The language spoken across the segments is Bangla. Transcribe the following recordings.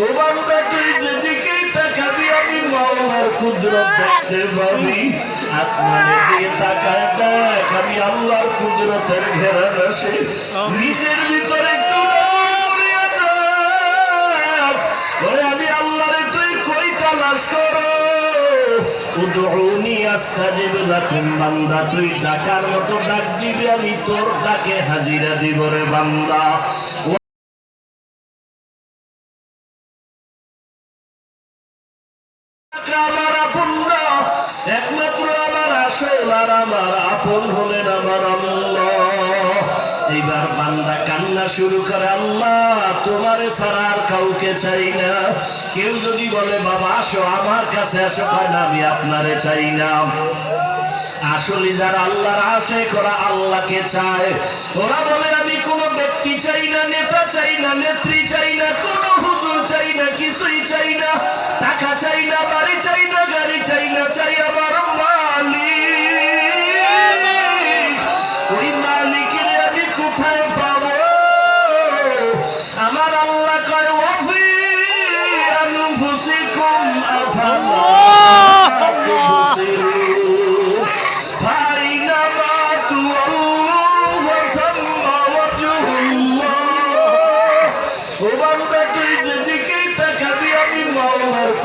ও বান্দা তুই যেদিকেই তাকাবি আমি মাওলার কুদরত দেখতে পাবি। আসমানের দিকে তাকায় দেখ, আমি আল্লাহর কুদরতের ঘেরান আসে। নিজের ভিতরে একটু নজর করিয়া দেখ, ওরে আমি আল্লাহরে তুই কই তালাশ করো। উদউনি আস্তাজিব লাকুম, বান্দা তুই ডাকার মতো ডাক দিবি, আমি তোর ডাকে হাজিরা দিব রে বান্দা। আমার আপন না, একমাত্র আমার আসল আর আমার আপন হলেন আমার আল্লাহ। এইবার বান্দা কান্না শুরু করে, আল্লাহ তোমারে ছাড়া আর কাউকে চাই না। কেউ যদি বলে বাবা আসো আমার কাছে আসো, কয় না আমি আপনারে চাই না। আসলে যারা আল্লাহর আশিক ওরা আল্লাহকে চায়। ওরা বলে আমি কোন ব্যক্তি চাই না, নেতা চাই না, নেত্রী চাই না, কোন হুজুর চাই না, কিছুই চাই না, টাকা চাই না, বাড়ি চাই না, গাড়ি চাই না, চাই আমার মালিক। ওই মালিকের আমি কোথায় পাবো? আমার আল্লাহ কয় ওয়াফি আনফুসিকুম আফালা তুবসিরুন।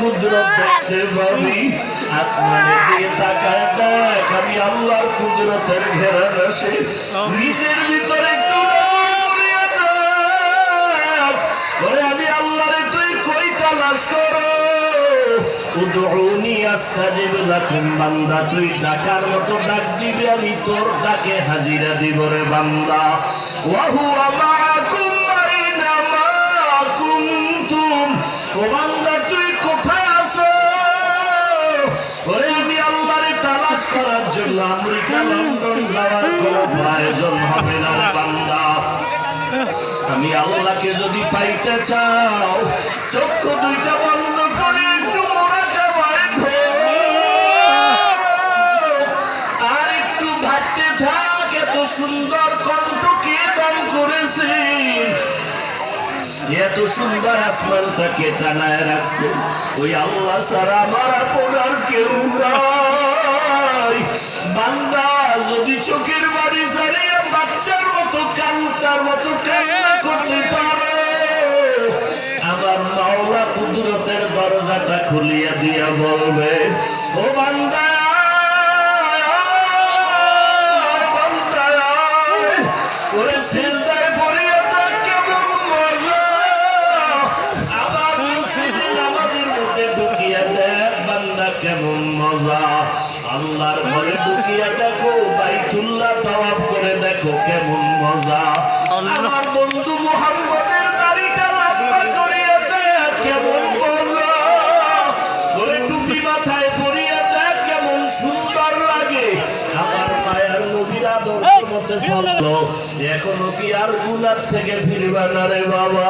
কুদরত দেখতে পাবি। আসমানের দিকে তাকায় দেখ, আমি আল্লাহর কুদরতের ঘেরান আসে। নিজের ভিতরে একটু নজর করিয়া দেখ, ওরে আমি আল্লাহরে তুই কই তালাশ করো। উদউনি আস্তাজিব লাকুম, বান্দা তুই ডাকার মতো ডাক দিবি, আমি তোর ডাকে হাজিরা দিব রে বান্দা। ওয়া হুয়া মাআকুম আইনামা কুনতুম, ও বান্দা তুই কোথায় আছো? ওরে আমি আল্লাহরে তালাশ করার জন্য আমেরিকা লন্ডন যাওয়ার কোনো প্রয়োজন হবে না রে বান্দা। আমি আল্লাহকে যদি পাইতে চাও, চক্ষু দুইটা বন্ধ করে একটু মুরাকাবায় আর একটু ভাবতে থাক, এত সুন্দর কণ্ঠ কে দান করেছেন, এত সুন্দর আসমানটাকে টানায় রাখছে। ওই আল্লাহ ছাড়া আমার আপন আর কেউ নাই। বান্দা যদি চোখের বাড়ি ছাড়িয়ে বাচ্চার মতো কান্নার মতো কান্না করতে পারে, আমার মাওলা কুদরতের দরজাটা খুলিয়া দিয়া বলবে, ও বান্দা ওরে সিজদায় পড়িয়া দেখ কেমন মজা। আবার মুসলিম নামাজের মধ্যে ঢুকিয়া দেখ বান্দা কেমন মজা। আল্লাহর ঘরে ঢুকিয়া দেখো, বাইতুল্লাহ তাওয়াফ করে দেখো কেমন মজা। আমার বন্ধু মুহাম্মদের দাড়িটা লম্বা করিয়া দেখ কেমন মজা। ওরে টুপি মাথায় পরিয়া দেখ কেমন সুন্দর লাগে। আমার মায়ের নবীর আদর্শ মতে বললো, এখনো কি আর গুনার থেকে ফিরবা না রে বাবা?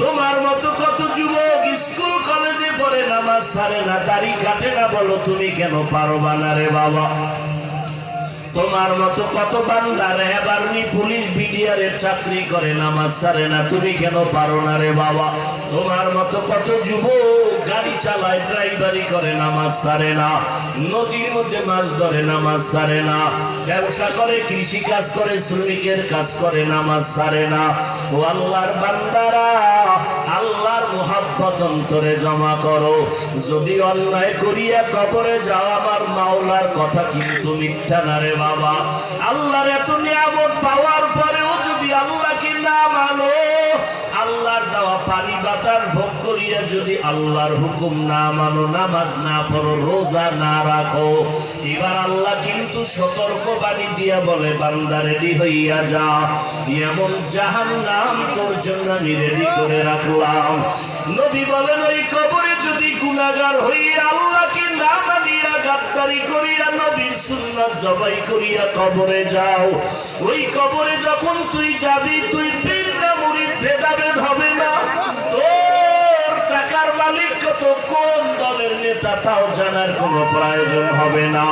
তোমার মতো কত যুবক স্কুল কলেজে পড়ে নামাজ ছাড়ে না, দাড়ি কাটে না, বলো তুমি কেন পারবা না রে বাবা? তোমার মতো কত বান্দা র‍্যাব আর্মি পুলিশ বিডিআরের চাকরি করে নামাজ ছাড়ে না, তুমি কেন পারো না রে বাবা? তোমার মতো কত যুবক গাড়ি চালায়, ড্রাইভারি করে, নামাজ ছাড়ে না, নদীর মধ্যে মাছ ধরে, নামাজ ছাড়ে না, ব্যবসা করে, কৃষি কাজ করে, শ্রমিকের কাজ করে, নামাজ ছাড়ে না। ও আল্লাহর বান্দারা, আল্লাহর মুহাব্বত অন্তরে জমা করো। যদি অন্যায় করিয়া কবরে যাও, আমার মাওলার কথা কিন্তু মিথ্যা না রে বাবা। আল্লাহর এত নিয়ামত পাওয়ার পরেও যদি আল্লাহকে না মানো, আল্লাহর দেওয়া পানি বাতাস ভোগ করিয়া যদি আল্লাহর হুকুম না মানো, নামাজ না পড়ো, রোজা না রাখো, এবার আল্লাহ কিন্তু সতর্ক বাণী দিয়া বলে, বান্দা রেডি হইয়া যা, এমন জাহান্নাম তোর জন্য আমি রেডি করে রাখলাম। নবী বলেন, ওই কবরে যদি গুনাহগার হইয়া আল্লাহকে না মানিয়া গাদ্দারি করিয়া নবীর সুন্নাত জবাই করিয়া কবরে যাও, ওই কবরে যখন তুই যাবি, তুই পীর না মুরিদ ভেদাভেদ হবে না। তোর টাকার মালিক কত, কোন দলের নেতা, তাও জানার কোনো প্রয়োজন হবে না।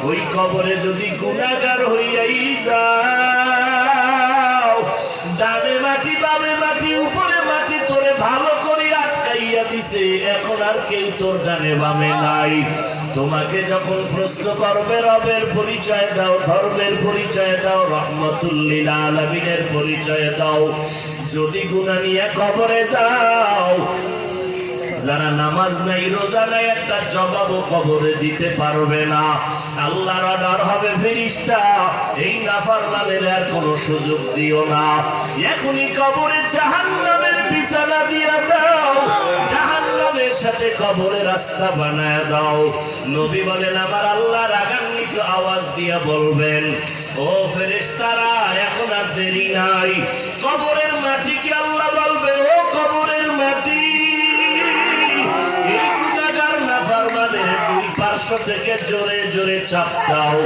ওই কবরে যদি গুনাহগার হইয়াই যাও, ডানে মাটি বামে মাটি উপরে মাটি, তোরে ভালো করে আটকাইয়া দিছে, এখন আর কেউ তোর ডানে বামে নাই। তোমাকে যখন প্রশ্ন করবে রবের পরিচয় দাও, ধর্মের পরিচয় দাও, রহমতুল লিল আলামিনের পরিচয় দাও। যদি গুনাহ নিয়ে কবরে যাও, যারা নামাজ নাই রোজা নাই একটা জবাবও কবরে দিতে পারবে না। আল্লাহর অর্ডার হবে ফেরেশতা, এই নাফরমানের আর কোনো সুযোগ দিও না, এখনই কবরে জাহান্নামের বিছানা দিয়া দাও, জাহান্নামের সাথে কবরের রাস্তা বানায় দাও। নবী বলেন আমার আল্লাহ রাগান্বিত আওয়াজ দিয়া বলবেন, ও ফেরেশতারা এখন আর দেরি নাই। কবরের মাটিকে আল্লাহ বলবে, ও কবরের মাটি, দুই পার্শ্ব থেকে জোরে জোরে চাপ দাও।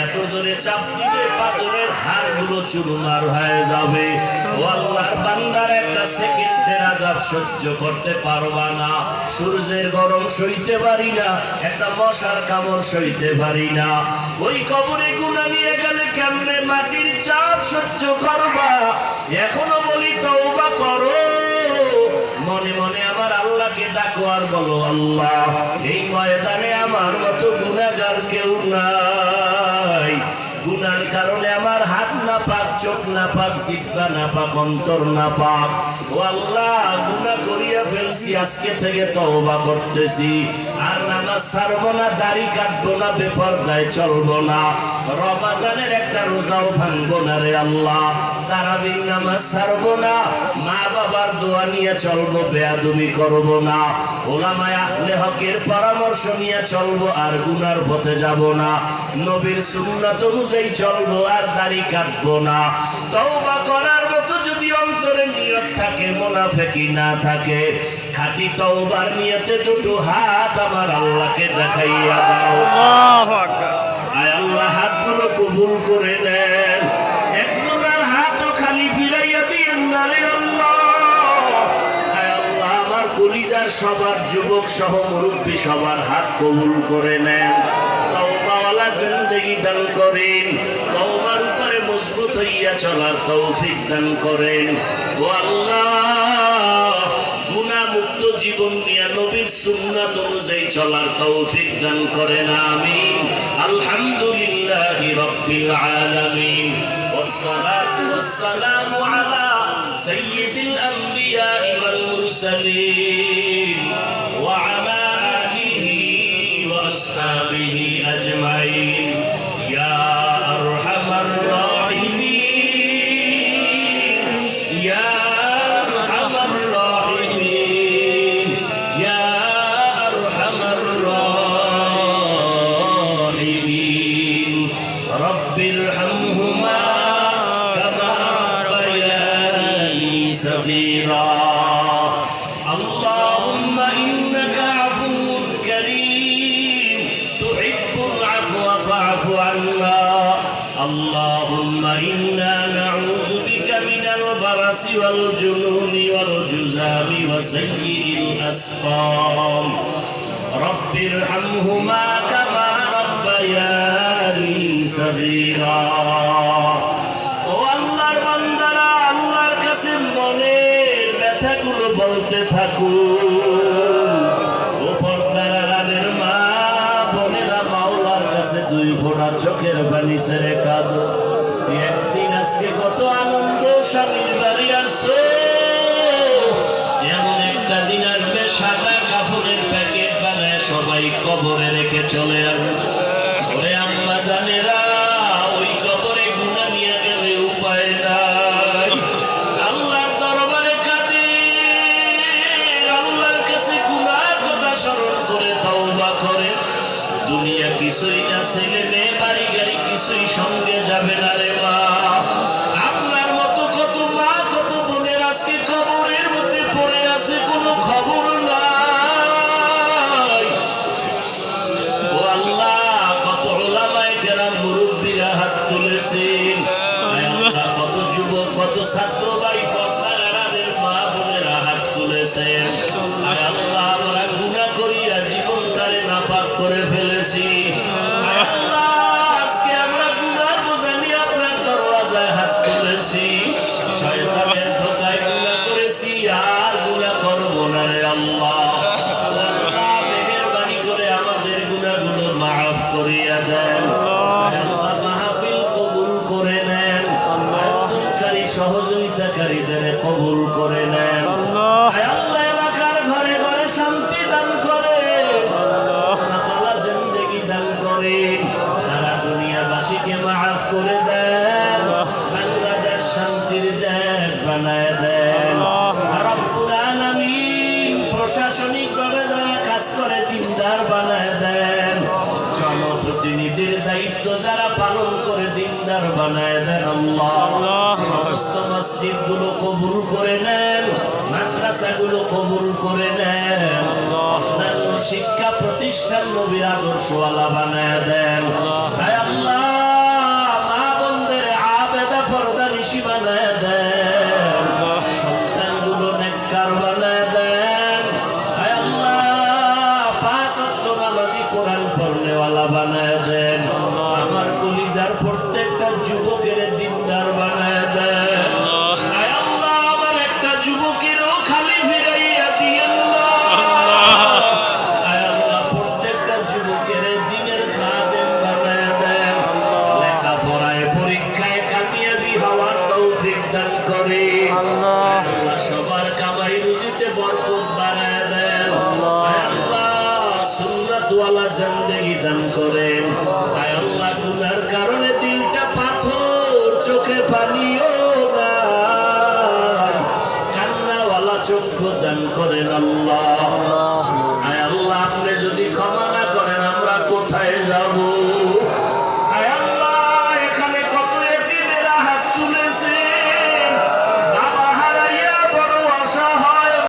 এত জোরে চাপ দিবে পাথরের হাড়গুলো চুরমার হয়ে যাবে। ও আল্লাহর বান্দার একটা সেকেন্ডের আযাব সহ্য করতে পারবা না, সূর্যের গরম সইতে পারি না, একটা মশার কামড় সইতে পারি না। ওই কবরে গুনাহ নিয়ে গেলে কেমনে মাটির চাপ সহ্য করবা? এখনো বলি তওবা করো, মনে মনে আমার আল্লাহকে ডাকো আর বলো, আল্লাহ এই ময়দানে আমার মতো গুনাহগার কেউ নাই। গুনার কারণে আমার হাত না পাক, চোখ না পাক, জিহ্বা না পাক, অন্তর না পাক। ও আল্লাহ গুনাহ করিয়া ফেলছি, আজকে থেকে তওবা করতেছি। আর নামাজ ছাড়বো না, দাড়ি কাটবো না, বেপরদায় চলবো না, রমজানের একটা রোজাও ভাঙবো না রে আল্লাহ। তারাবির নামাজ ছাড়বো না, মা বাবার দোয়া নিয়ে চলবো, বেয়াদবি করবো না, ওলামায়ে আহলে হকের পরামর্শ নিয়ে চলবো, আর গুনার পথে যাব না, নবীর সুন্নাত অনুযায়ী চলবো, আর দাড়ি কাটবো না। তওবা করার মতো যদি অন্তরে নিয়ত থাকে, মুনাফিকি না থাকে, খাঁটি তওবার নিয়তে দুটো হাত আমার আল্লাহকে দেখাইয়া দাও। আল্লাহু আকবার। আয় আল্লাহ হাতগুলো কবুল করে নেন, একজনের হাতও খালি ফিরাইয়া দিয়েন না রে আল্লাহ। আয় আল্লাহ আমার কলিজার সবার যুবক সহ মুরব্বী সবার হাত কবুল করে নেন, তওবাওয়ালা জিন্দেগি দান করেন, তওবার উপরে মজবুত হইয়া চলার তৌফিক দান করেন। ও আল্লাহ গুনাহ মুক্ত জীবন নিয়ে নবীর সুন্নাত অনুযায়ী চলার তৌফিক দান করেন, আমিন। আলহামদুলিল্লাহি রাব্বিল আলামিন, والصلاة والسلام على سيد الأنبياء والمرسلين وعلى آله وأصحابه أجمعين يا أرحم الراحمين يا أرحم الراحمين يا أرحم الراحمين رب ارحمهما صغيرا اللهم إنك عفو كريم تحب العفو فاعف عنا اللهم إنا نعوذ بك من البرص والجنون والجذام وسيء الأسقام رب ارحمهما كما ربياني صغيرا মনের ব্যথাগুলো বলতে থাকুন, ও পর্দার মা বোনেরা মাওলার কাছে দুই ফোঁটা চোখের পানি ছেড়ে কাঁদো। একদিন আজকে কত আনন্দ স্বামীর বাড়ি আসছে, এমন একটা দিন আসবে সাদা কাপড়ের প্যাকেট বানায় সবাই কবরে রেখে চলে আসবে। ওরে আম্মা জানেরা ওই কবরে গুনাহ নিয়ে গেলে উপায় নাই, আল্লাহর দরবারে কাঁদে, আল্লাহর কাছে গুনার কথা স্মরণ করে তওবা করে। দুনিয়া কিছুই না, ছেলে মেয়ে বাড়ি গাড়ি কিছুই সঙ্গে যাবে না রে মা। আপনার মতো কত মা কত বোনের আজকে কবরের মধ্যে পড়ে আছে, কোনো খবর নাই। ও আল্লাহ কত উলামায়ে কেরাম মুরব্বিরা হাত তুলেছেন, আল্লাহ কত যুবক কত ছাত্র ভাই পর্দার মা বোনেরা হাত তুলেছেন। আল্লাহ আমরা গুনাহ করিয়া জীবনটারে নাপাক করে ফেলেছি, আল্লাহ আজকে আমরা গুনার বোঝা নিয়ে আপনার দরওয়াজায় হাত তুলেছি, শয়তানের ধোঁকায় গুনাহ করেছি, আর গুনাহ করব না রে আল্লাহ। প্রশাসনিক ভাবে যারা কাজ করে দিনদার বানায় দেন, জনপ্রতিনিধির দায়িত্ব যারা পালন করে দিনদার বানায় দেন। আল্লাহ সমস্ত মসজিদ গুলো কবুল করে নেন, মাদ্রাসা গুলো কবুল করে নেন, অন্যান্য শিক্ষা প্রতিষ্ঠান নবী আদর্শওয়ালা বানায় দেন। আয় আল্লাহ মা বোনদের আবেদা পর্দা ঋষি বানায় দেন, সন্তানগুলো নেককার বানায় দেন। আয় আল্লাহ পাঁচ ওয়াক্ত নামাজি কোরআন পড়নেওয়ালা বানায় দেন। আমার কলিজার প্রত্যেকটা যুবকের দিনদার বানায় দেন। আয় আল্লাহ আমার একটা যুবকেরও খালি ফিরাইয়া দিয়েন না। আয় আল্লাহ প্রত্যেকটা যুবকের দিনের খাদেম বানায় দেন। লেখাপড়ায় পরীক্ষায় কামিয়াবি হওয়ার তৌফিক দান করে। আল্লাহ সবার কামাই রুজিতে বরকত বাড়ায় দেন। আয় আল্লাহ সুন্নাতওয়ালা জিন্দেগি দান করেন। আয় আল্লাহ গুনার কারণে দিলটা পাথর, চোখে পানিও নাই, কান্নাওয়ালা চক্ষু দান করেন। আল্লাহ